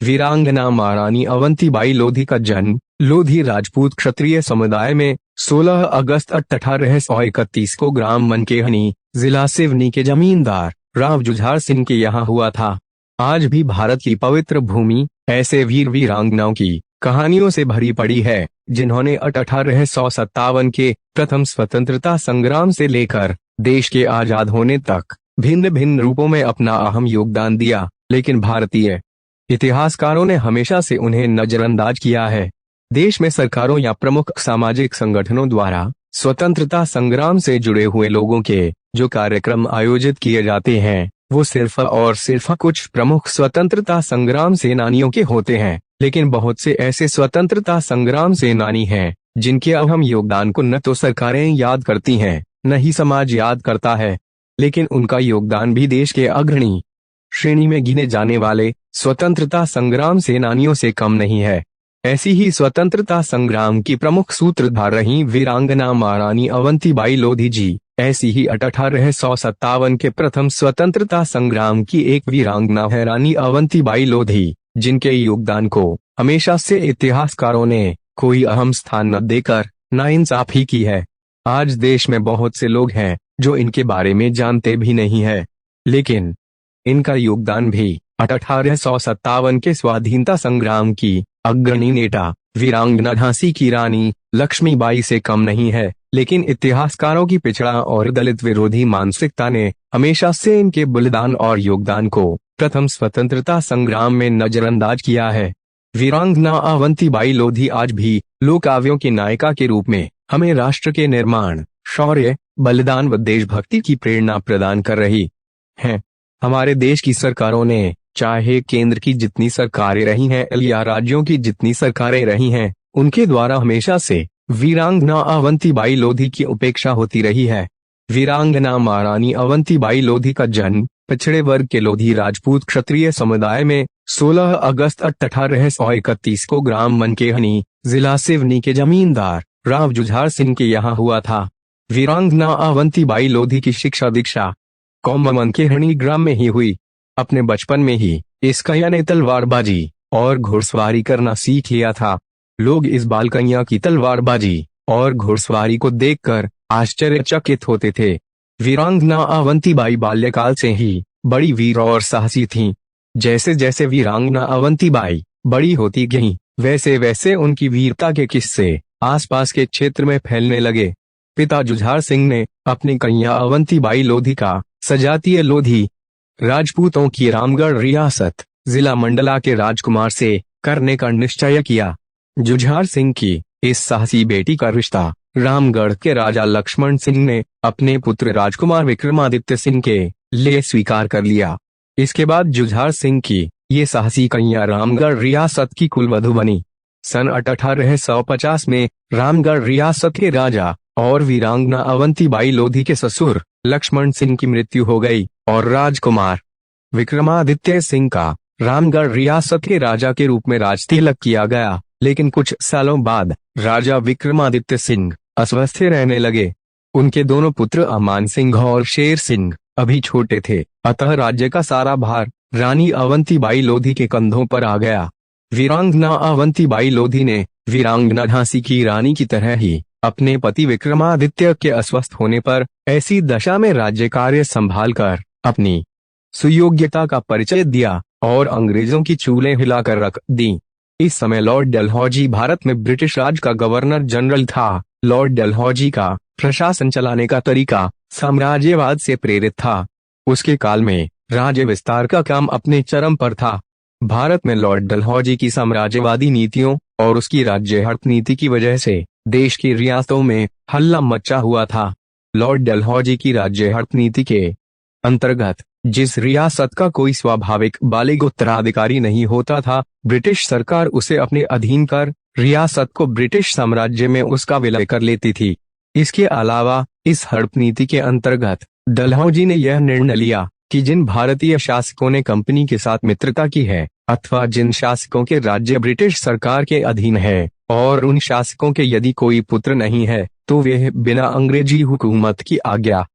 वीरांगना महारानी अवंतीबाई लोधी का जन्म लोधी राजपूत क्षत्रिय समुदाय में 16 अगस्त 1831 को ग्राम मनकेहनी, जिला सिवनी के जमींदार राव जुझार सिंह के यहाँ हुआ था। आज भी भारत की पवित्र भूमि ऐसे वीर वीरांगनाओं की कहानियों से भरी पड़ी है, जिन्होंने 1857 के प्रथम स्वतंत्रता संग्राम से लेकर देश के आजाद होने तक भिन्न भिन्न रूपों में अपना अहम योगदान दिया, लेकिन भारतीय इतिहासकारों ने हमेशा से उन्हें नजरअंदाज किया है। देश में सरकारों या प्रमुख सामाजिक संगठनों द्वारा स्वतंत्रता संग्राम से जुड़े हुए लोगों के जो कार्यक्रम आयोजित किए जाते हैं, वो सिर्फ और सिर्फ कुछ प्रमुख स्वतंत्रता संग्राम सेनानियों के होते हैं। लेकिन बहुत से ऐसे स्वतंत्रता संग्राम सेनानी हैं जिनके अहम योगदान को न तो सरकारें याद करती हैं, न ही समाज याद करता है, लेकिन उनका योगदान भी देश के अग्रणी श्रेणी में गिने जाने वाले स्वतंत्रता संग्राम सेनानियों से कम नहीं है। ऐसी ही स्वतंत्रता संग्राम की प्रमुख सूत्रधार रही वीरांगना महारानी अवंतीबाई लोधी जी। ऐसी ही 1857 के प्रथम स्वतंत्रता संग्राम की एक वीरांगना है रानी अवंतीबाई लोधी, जिनके योगदान को हमेशा से इतिहासकारों ने कोई अहम स्थान न देकर नाइंसाफी की है। आज देश में बहुत से लोग हैं जो इनके बारे में जानते भी नहीं है, लेकिन इनका योगदान भी 1857 के स्वाधीनता संग्राम की अग्रणी नेता वीरांगना झांसी की रानी लक्ष्मीबाई से कम नहीं है। लेकिन इतिहासकारों की पिछड़ा और दलित विरोधी मानसिकता ने हमेशा से इनके बलिदान और योगदान को प्रथम स्वतंत्रता संग्राम में नजरअंदाज किया है। वीरांगना अवंतीबाई लोधी आज भी लोक काव्यों की नायिका के रूप में हमें राष्ट्र के निर्माण, शौर्य, बलिदान व देशभक्ति की प्रेरणा प्रदान कर रही हैं। हमारे देश की सरकारों ने, चाहे केंद्र की जितनी सरकारें रही हैं या राज्यों की जितनी सरकारें रही हैं, उनके द्वारा हमेशा से वीरांगना अवंतीबाई लोधी की उपेक्षा होती रही है। वीरांगना महारानी अवंतीबाई लोधी का जन्म पिछड़े वर्ग के लोधी राजपूत क्षत्रिय समुदाय में 16 अगस्त 1831 को ग्राम मनकेहनी, जिला सिवनी के जमींदार राव जुझार सिंह के यहाँ हुआ था। वीरांगना अवंतीबाई लोधी की शिक्षा दीक्षा कौम मनकेहनी ग्राम में ही हुई। अपने बचपन में ही इसका ने तलवारबाजी और घुड़सवारी करना सीख लिया था। लोग इस बालकन्या की तलवारबाजी और घुड़सवारी को देखकर आश्चर्यचकित होते थे। वीरांगना अवंतीबाई बाल्यकाल से ही बड़ी वीर और साहसी थीं। जैसे जैसे वीरांगना अवंतीबाई बड़ी होती गईं, वैसे वैसे उनकी वीरता के किस्से आसपास के क्षेत्र में फैलने लगे। पिता जुझार सिंह ने अपनी कन्या अवंतीबाई लोधी का सजातीय लोधी राजपूतों की रामगढ़ रियासत जिला मंडला के राजकुमार से करने का निश्चय किया। जुझार सिंह की इस साहसी बेटी का रिश्ता रामगढ़ के राजा लक्ष्मण सिंह ने अपने पुत्र राजकुमार विक्रमादित्य सिंह के लिए स्वीकार कर लिया। इसके बाद जुझार सिंह की ये साहसी कन्या रामगढ़ रियासत की कुलवधू बनी। सन 1850 में रामगढ़ रियासत के राजा और वीरांगना अवंतीबाई लोधी के ससुर लक्ष्मण सिंह की मृत्यु हो गई और राजकुमार विक्रमादित्य सिंह का रामगढ़ रियासत के राजा के रूप में राजतिलक किया गया। लेकिन कुछ सालों बाद राजा विक्रमादित्य सिंह अस्वस्थ रहने लगे। उनके दोनों पुत्र अमान सिंह और शेर सिंह अभी छोटे थे, अतः राज्य का सारा भार रानी अवंतीबाई लोधी के कंधों पर आ गया। वीरांगना अवंतीबाई लोधी ने वीरांगना झांसी की रानी की तरह ही अपने पति विक्रमादित्य के अस्वस्थ होने पर ऐसी दशा में राज्य कार्य संभालकर अपनी सुयोग्यता का परिचय दिया और अंग्रेजों की चूलें हिलाकर रख दी। इस समय लॉर्ड डलहौजी भारत में ब्रिटिश राज का गवर्नर जनरल था। लॉर्ड डलहौजी का प्रशासन चलाने का तरीका साम्राज्यवाद से प्रेरित था। उसके काल में राज्य विस्तार का काम अपने चरम पर था। भारत में लॉर्ड डलहौजी की साम्राज्यवादी नीतियों और उसकी राज्य हट नीति की वजह से देश की रियासतों में हल्ला मचा हुआ था। लॉर्ड डलहौजी की राज्य हट नीति के अंतर्गत जिस रियासत का कोई स्वाभाविक बालिग उत्तराधिकारी नहीं होता था, ब्रिटिश सरकार उसे अपने अधीन कर रियासत को ब्रिटिश साम्राज्य में उसका विलय कर लेती थी। इसके अलावा इस हड़प नीति के अंतर्गत डलहौजी ने यह निर्णय लिया कि जिन भारतीय शासकों ने कंपनी के साथ मित्रता की है अथवा जिन शासकों के राज्य ब्रिटिश सरकार के अधीन है और उन शासकों के यदि कोई पुत्र नहीं है, तो वे बिना अंग्रेजी हुकूमत की आज्ञा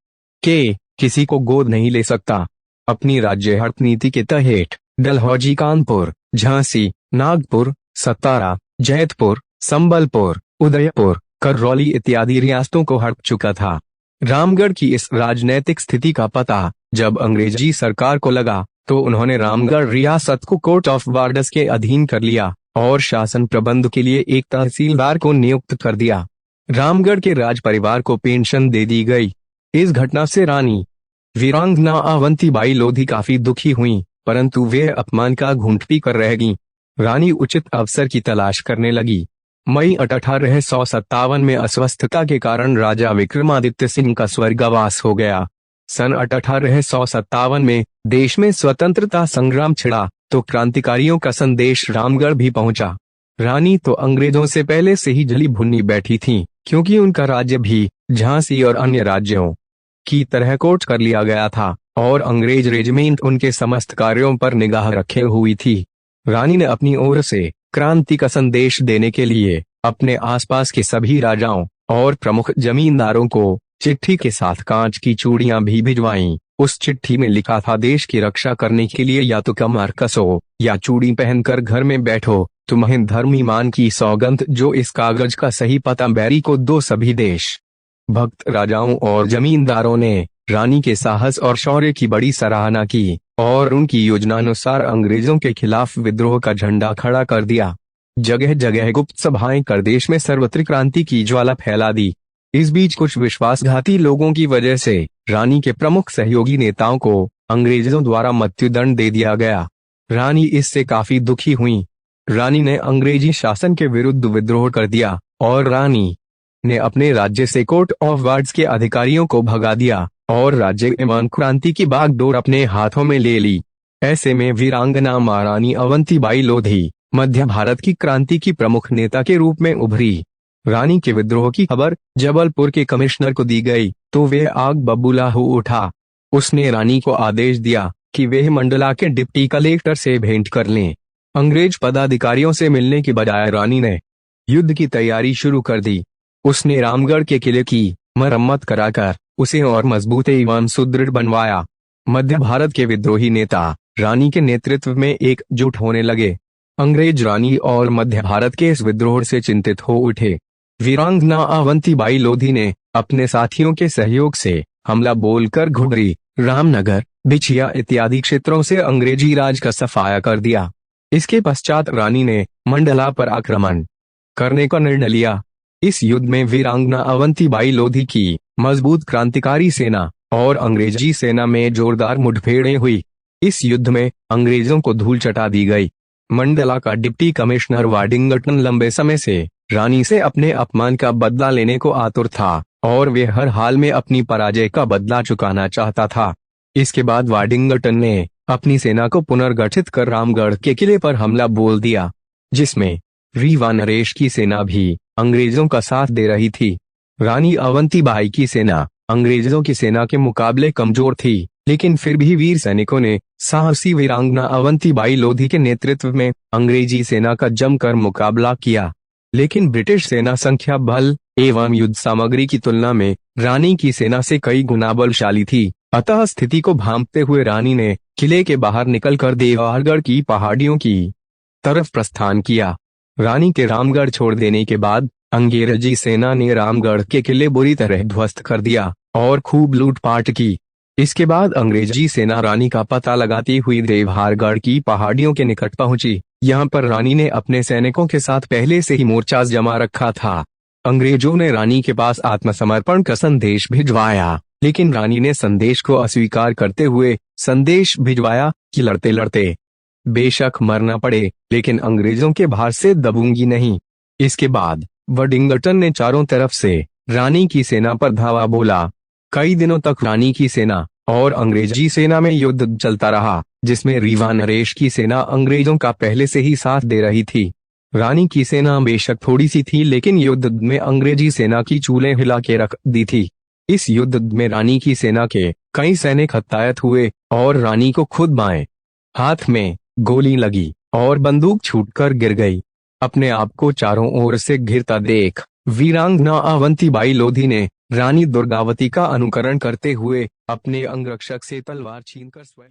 के किसी को गोद नहीं ले सकता। अपनी राज्य हट नीति के तहत डलहौजी, कानपुर, झांसी, नागपुर, सतारा, जैतपुर, संबलपुर, उदयपुर, करौली इत्यादि रियासतों को हड़प चुका था। रामगढ़ की इस राजनैतिक स्थिति का पता जब अंग्रेजी सरकार को लगा तो उन्होंने रामगढ़ रियासत को कोर्ट ऑफ वार्डस के अधीन कर लिया और शासन प्रबंध के लिए एक तहसीलदार को नियुक्त कर दिया। रामगढ़ के राज परिवार को पेंशन दे दी गई। इस घटना से रानी वीरांगना अवंतीबाई लोधी काफी दुखी हुई, परंतु वे अपमान का घूंट पी कर रह गईं। रानी उचित अवसर की तलाश करने लगी। मई 1857 में अस्वस्थता के कारण राजा विक्रमादित्य सिंह का स्वर्गवास हो गया। सन 1857 में देश में स्वतंत्रता संग्राम छिड़ा तो क्रांतिकारियों का संदेश रामगढ़ भी पहुंचा। रानी तो अंग्रेजों से पहले से ही जली भुनी बैठी थीं, क्योंकि उनका राज्य भी झांसी और अन्य राज्यों की तरह कोर्ट कर लिया गया था और अंग्रेज रेजिमेंट उनके समस्त कार्यों पर निगाह रखे हुई थी। रानी ने अपनी ओर से क्रांति का संदेश देने के लिए अपने आसपास के सभी राजाओं और प्रमुख जमींदारों को चिट्ठी के साथ कांच की चूड़ियां भी भिजवाईं। उस चिट्ठी में लिखा था, देश की रक्षा करने के लिए या तो कमर कसो या चूड़ी पहनकर घर में बैठो। तुम्हें धर्म ईमान की सौगंध जो इस कागज का सही पता बैरी को दो। सभी देश भक्त राजाओं और जमींदारों ने रानी के साहस और शौर्य की बड़ी सराहना की और उनकी योजनानुसार अंग्रेजों के खिलाफ विद्रोह का झंडा खड़ा कर दिया। जगह जगह गुप्त सभाएं कर देश में सर्वत्र क्रांति की ज्वाला फैला दी। इस बीच कुछ विश्वासघाती लोगों की वजह से रानी के प्रमुख सहयोगी नेताओं को अंग्रेजों द्वारा मृत्युदंड दे दिया गया। रानी इससे काफी दुखी हुई। रानी ने अंग्रेजी शासन के विरुद्ध विद्रोह कर दिया और रानी ने अपने राज्य से कोर्ट ऑफ वार्ड्स के अधिकारियों को भगा दिया और राज्य एवं क्रांति की बागडोर अपने हाथों में ले ली। ऐसे में वीरांगना महारानी अवंतीबाई लोधी मध्य भारत की क्रांति की प्रमुख नेता के रूप में उभरी। रानी के विद्रोह की खबर जबलपुर के कमिश्नर को दी गई तो वे आग बबूला हो उठा। उसने रानी को आदेश दिया कि वे मंडला के डिप्टी कलेक्टर से भेंट कर लें। अंग्रेज पदाधिकारियों से मिलने की बजाय रानी ने युद्ध की तैयारी शुरू कर दी। उसने रामगढ़ के किले की मरम्मत कराकर उसे और मजबूत एवं सुदृढ़ बनवाया। मध्य भारत के विद्रोही नेता रानी के नेतृत्व में एकजुट होने लगे। अंग्रेज रानी और मध्य भारत के इस विद्रोह से चिंतित हो उठे। वीरांगना अवंतीबाई लोधी ने अपने साथियों के सहयोग से हमला बोलकर घुघरी, रामनगर, बिछिया इत्यादि क्षेत्रों से अंग्रेजी राज का सफाया कर दिया। इसके पश्चात रानी ने मंडला पर आक्रमण करने का निर्णय लिया। इस युद्ध में वीरांगना अवंतीबाई लोधी की मजबूत क्रांतिकारी सेना और अंग्रेजी सेना में जोरदार मुठभेड़ें हुई। इस युद्ध में अंग्रेजों को धूल चटा दी गई। मंडला का डिप्टी कमिश्नर वाडिंगटन लंबे समय से रानी से अपने अपमान का बदला लेने को आतुर था और वे हर हाल में अपनी पराजय का बदला चुकाना चाहता था। इसके बाद वाडिंगटन ने अपनी सेना को पुनर्गठित कर रामगढ़ के किले पर हमला बोल दिया, जिसमें रीवा नरेश की सेना भी अंग्रेजों का साथ दे रही थी। रानी अवंतीबाई की सेना अंग्रेजों की सेना के मुकाबले कमजोर थी, लेकिन फिर भी वीर सैनिकों ने साहसी वीरांगना अवंतीबाई लोधी के नेतृत्व में अंग्रेजी सेना का जमकर मुकाबला किया। लेकिन ब्रिटिश सेना संख्या बल एवं युद्ध सामग्री की तुलना में रानी की सेना से कई गुना बलशाली थी। अतः स्थिति को भांपते हुए रानी ने किले के बाहर निकलकर देवहरगढ़ की पहाड़ियों की तरफ प्रस्थान किया। रानी के रामगढ़ छोड़ देने के बाद अंग्रेजी सेना ने रामगढ़ के किले बुरी तरह ध्वस्त कर दिया और खूब लूटपाट की। इसके बाद अंग्रेजी सेना रानी का पता लगाती हुई देवहरगढ़ की पहाड़ियों के निकट पहुंची। यहाँ पर रानी ने अपने सैनिकों के साथ पहले से ही मोर्चा जमा रखा था। अंग्रेजों ने रानी के पास आत्मसमर्पण का संदेश भिजवाया, लेकिन रानी ने संदेश को अस्वीकार करते हुए संदेश भिजवाया कि लड़ते लड़ते बेशक मरना पड़े, लेकिन अंग्रेजों के भार से दबूंगी नहीं। इसके बाद वाडिंगटन ने चारों तरफ से रानी की सेना पर धावा बोला। कई दिनों तक रानी की सेना और अंग्रेजी सेना में युद्ध चलता रहा, जिसमें रीवा नरेश की सेना अंग्रेजों का पहले से ही साथ दे रही थी। रानी की सेना बेशक थोड़ी सी थी, लेकिन युद्ध में अंग्रेजी सेना की चूलें हिला के रख दी थी। इस युद्ध में रानी की सेना के कई सैनिक हताहत हुए और रानी को खुद बाएं हाथ में गोली लगी और बंदूक छूटकर गिर गई। अपने आप को चारों ओर से घिरता देख वीरांगना अवंतीबाई लोधी ने रानी दुर्गावती का अनुकरण करते हुए अपने अंगरक्षक से तलवार छीनकर स्वयं